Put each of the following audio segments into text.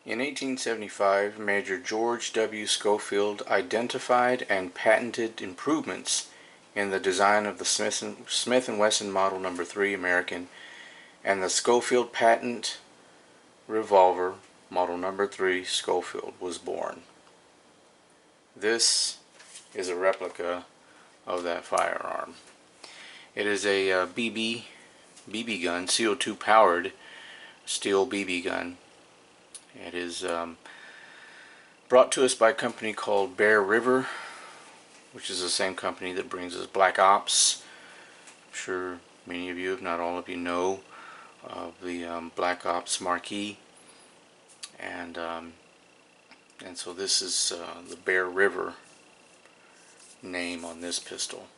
In 1875, Major George W. Schofield identified and patented improvements in the design of the Smith & Wesson Model No. 3 American and the Schofield Patent Revolver Model No. 3 Schofield was born. This is a replica of that firearm. It is a BB gun, CO2 powered steel BB gun. It is brought to us by a company called Bear River, which is the same company that brings us Black Ops. I'm sure many of you, if not all of you, know of the Black Ops marquee, and so this is the Bear River name on this pistol,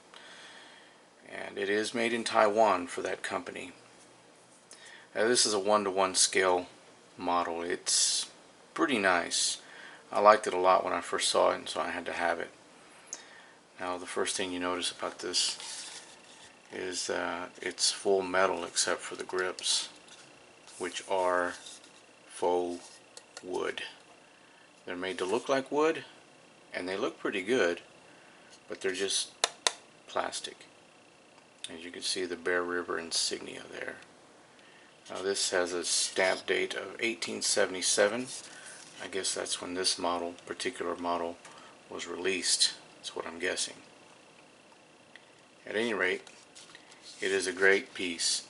and it is made in Taiwan for that company. This is a 1-to-1 scale model. It's pretty nice. I liked it a lot when I first saw it, and so I had to have it. Now, the first thing you notice about this is that it's full metal except for the grips, which are faux wood. They're made to look like wood, and they look pretty good, but they're just plastic. As you can see, the Bear River insignia there. Now, this has a stamp date of 1877. I guess that's when this particular model was released. That's what I'm guessing. At any rate, it is a great piece.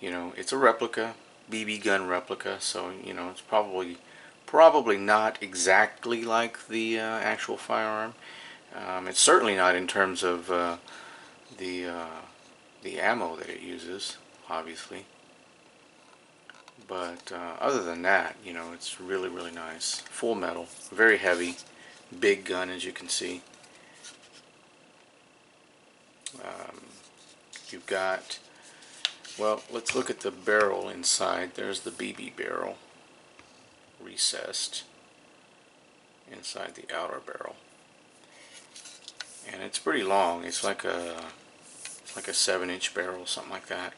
You know, it's a replica, BB gun replica, so you know it's probably not exactly like the actual firearm. It's certainly not in terms of the ammo that it uses, obviously. But other than that, you know, it's really, really nice. Full metal, very heavy, big gun, as you can see. You've got, well, let's look at the barrel inside. There's the BB barrel recessed inside the outer barrel, and it's pretty long. It's like a 7-inch barrel, something like that.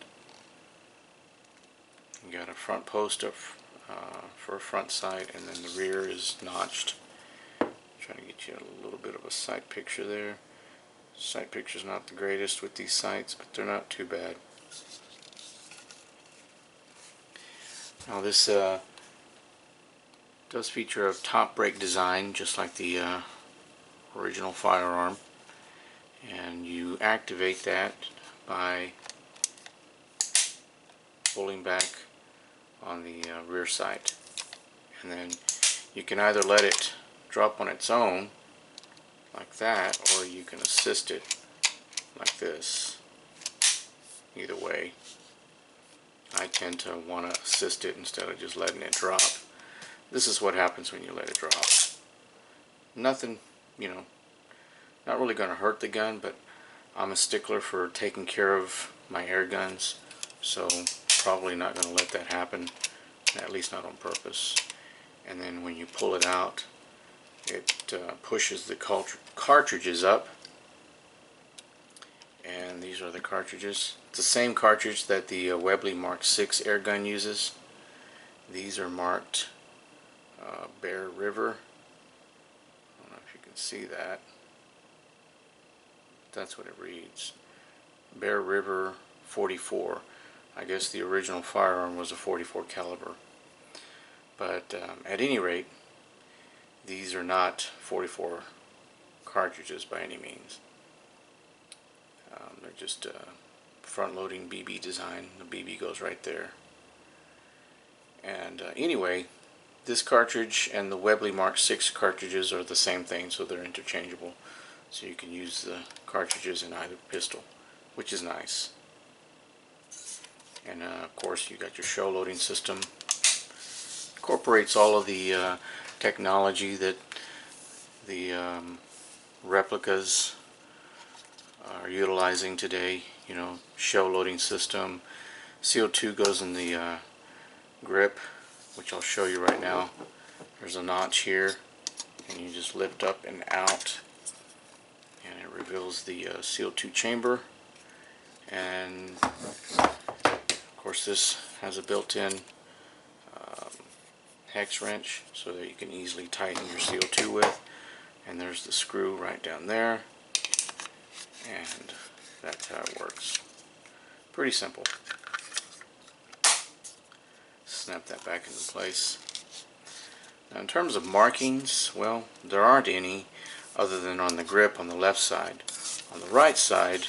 You got a front post up for a front sight, and then the rear is notched. I'm trying to get you a little bit of a sight picture there. Sight picture's not the greatest with these sights, but they're not too bad. Now, this does feature a top brake design, just like the original firearm, and you activate that by pulling back on the rear sight, and then you can either let it drop on its own like that, or you can assist it like this. Either way, I tend to want to assist it instead of just letting it drop. This is what happens when you let it drop. Nothing, you know, not really going to hurt the gun, but I'm a stickler for taking care of my air guns, so probably not going to let that happen, at least not on purpose. And then when you pull it out, it pushes the cartridges up, and these are the cartridges. It's the same cartridge that the Webley Mark 6 air gun uses. These are marked Bear River. I don't know if you can see that. That's what it reads. Bear River 44. I guess the original firearm was a 44 caliber. But at any rate, these are not 44 cartridges by any means. They're just front-loading BB design. The BB goes right there. And anyway, this cartridge and the Webley Mark 6 cartridges are the same thing, so they're interchangeable. So you can use the cartridges in either pistol, which is nice. And of course, you got your show loading system. Incorporates all of the technology that the replicas are utilizing today. You know, show loading system. CO2 goes in the grip, which I'll show you right now. There's a notch here, and you just lift up and out, and it reveals the CO2 chamber. And of course, this has a built-in hex wrench so that you can easily tighten your CO2 with. And there's the screw right down there. And that's how it works. Pretty simple. Snap that back into place. Now in terms of markings, well, there aren't any other than on the grip on the left side. On the right side,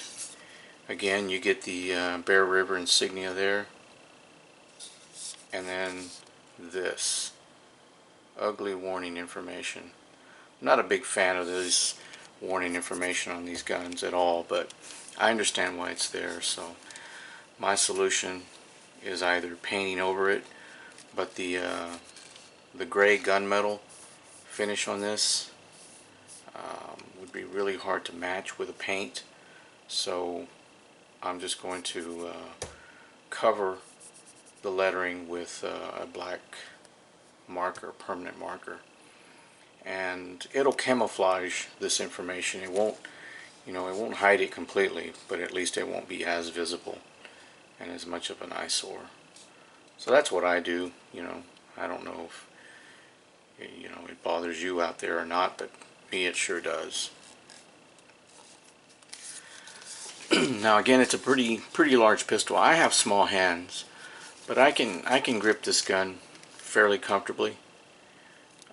again, you get the Bear River insignia there. And then this ugly warning information. I'm not a big fan of this warning information on these guns at all, but I understand why it's there. So my solution is either painting over it, but the gray gunmetal finish on this would be really hard to match with a paint. So I'm just going to cover the lettering with a black marker, permanent marker, and it'll camouflage this information. It won't, it won't hide it completely, but at least it won't be as visible and as much of an eyesore. So that's what I do. I don't know if it bothers you out there or not, but me it sure does. Now again, it's a pretty large pistol. I have small hands, but I can grip this gun fairly comfortably.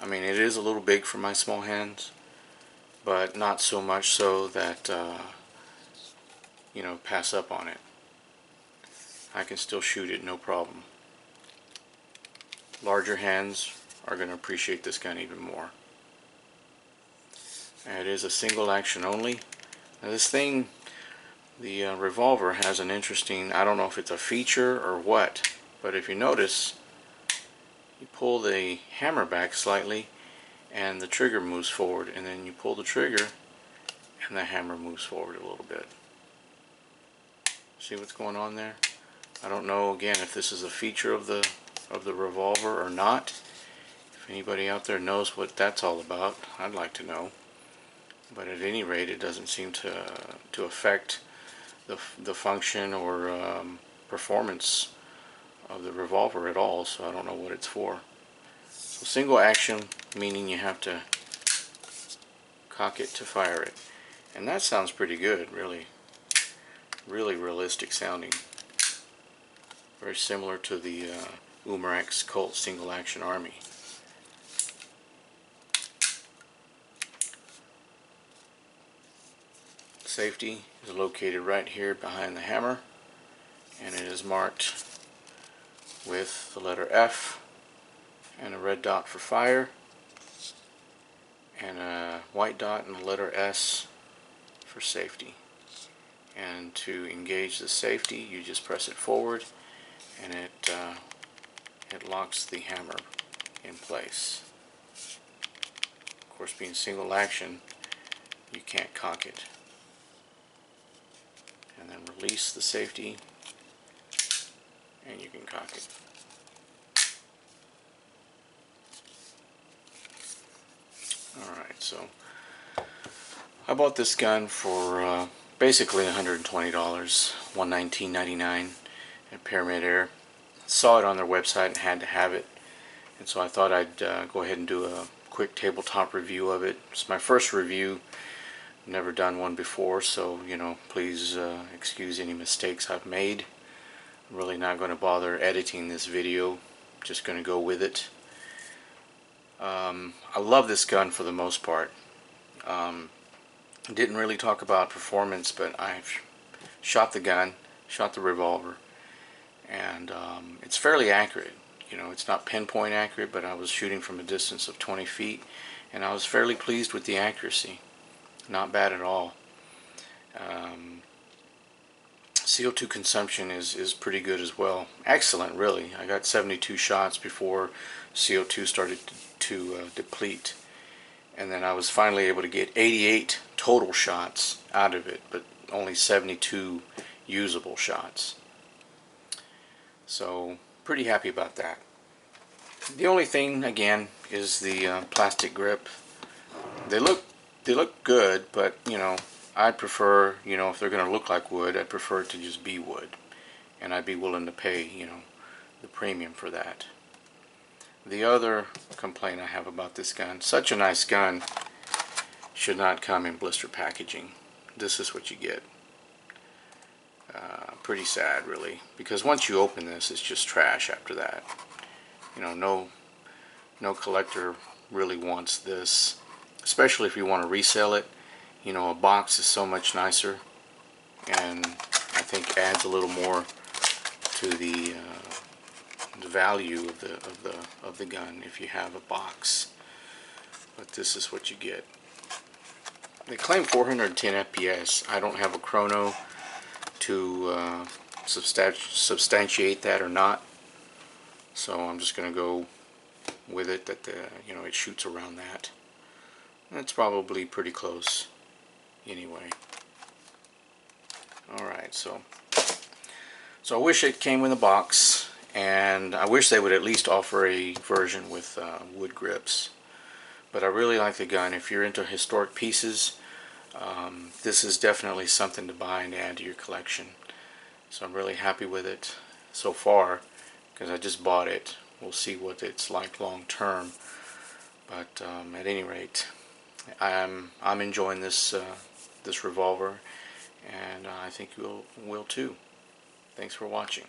I mean, it is a little big for my small hands, but not so much so that pass up on it. I can still shoot it no problem. Larger hands are going to appreciate this gun even more. And it is a single action only. Now this thing, the revolver, has an interesting, I don't know if it's a feature or what, but if you notice, you pull the hammer back slightly and the trigger moves forward, and then you pull the trigger and the hammer moves forward a little bit. See what's going on there? I don't know again if this is a feature of the revolver or not. If anybody out there knows what that's all about, I'd like to know. But at any rate, it doesn't seem to affect the function or performance of the revolver at all, so I don't know what it's for. So single action, meaning you have to cock it to fire it. And that sounds pretty good, really realistic sounding. Very similar to the Umarex Colt single action Army. Safety is located right here behind the hammer, and it is marked with the letter F and a red dot for fire and a white dot and the letter S for safety. And to engage the safety, you just press it forward and it locks the hammer in place. Of course, being single action, you can't cock it. And then release the safety and you can cock it. Alright, so I bought this gun for basically $120, $119.99 at Pyramid Air. Saw it on their website and had to have it, and so I thought I'd go ahead and do a quick tabletop review of it. It's my first review, never done one before, so please excuse any mistakes I've made. I'm really not going to bother editing this video, just going to go with it. I love this gun for the most part. Didn't really talk about performance, but I've shot the gun, shot the revolver, and it's fairly accurate. It's not pinpoint accurate, but I was shooting from a distance of 20 feet, and I was fairly pleased with the accuracy. Not bad at all. CO2 consumption is pretty good as well. Excellent, really. I got 72 shots before CO2 started to deplete, and then I was finally able to get 88 total shots out of it, but only 72 usable shots. So pretty happy about that. The only thing again is the plastic grip. They look good, but I'd prefer, if they're going to look like wood, I'd prefer it to just be wood, and I'd be willing to pay the premium for that. The other complaint I have about this gun, such a nice gun should not come in blister packaging. This is what you get. Pretty sad, really, because once you open this, it's just trash after that. You know, no collector really wants this, especially if you want to resell it. You know, a box is so much nicer, and I think adds a little more to the value of the gun if you have a box. But this is what you get. They claim 410 FPS. I don't have a chrono to substantiate that or not, so I'm just going to go with it that you know, it shoots around that. That's probably pretty close anyway. Alright, so I wish it came in a box, and I wish they would at least offer a version with wood grips. But I really like the gun. If you're into historic pieces, this is definitely something to buy and add to your collection. So I'm really happy with it so far, because I just bought it. We'll see what it's like long term. But at any rate, I'm enjoying this this revolver, and I think you will too. Thanks for watching.